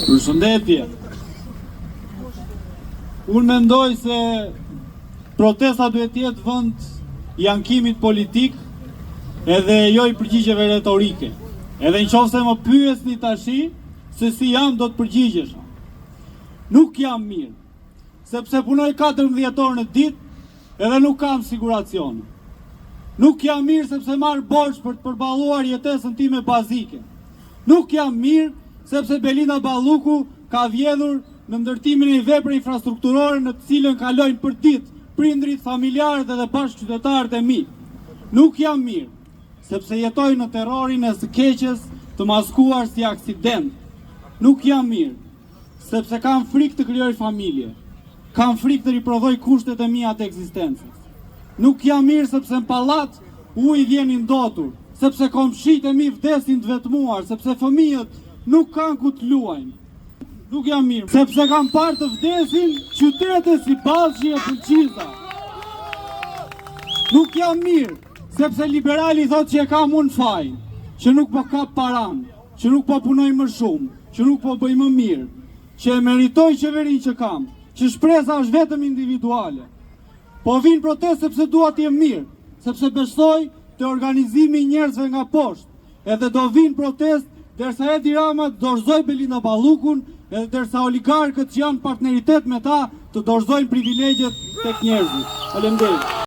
Përshëndetje. Unë mendoj se protesta duhet jetë vend i ankimit politik edhe jo i përgjigjeve retorike. Edhe nëse më pyesni tashi se si jam, do të përgjigjesh. Nuk jam mirë, sepse punoj 14 orë në ditë edhe nuk kam siguracion. Nuk jam mirë sepse marr borxh për të përballuar jetesën time bazike. Nuk jam mirë sepse Belinda Balluku ka vjedhur në ndërtimin e vepre infrastrukturore në të cilën kalojnë për ditë prindrit, familjarët dhe bashkëqytetarët e mi. Nuk jam mirë sepse jetoj në terrorin e së keqes të maskuar si aksident. Nuk jam mirë sepse kam frikë të krijoj familje. Kam frikë të riprodhoj kushtet e mia të ekzistencës. Nuk jam mirë sepse në pallat uji vjen i ndotur, sepse komshit e mi vdesin të vetmuar, sepse fëmijët nuk kanë ku të luajnë. Nuk jam mirë sepse kam parë të vdesin qytete si Ballçi e Fuqiza. Nuk jam mirë sepse liberali thotë që e kam unë faj, që nuk po kap paran, që nuk po punoj më shumë, që nuk po bëj më mirë, që e meritoj qeverinë që kam, që shpresa është vetëm individuale. Po vin protestë sepse dua të jem mirë, sepse besoj te organizimi i njerëzve nga poshtë. Edhe do vin protestë derisa Edi Rama dorëzoj Belinda Ballukun, edhe derisa oligarkët që janë partneritet me ta të dorëzojnë privilegjet tek njerëzit. Faleminderit.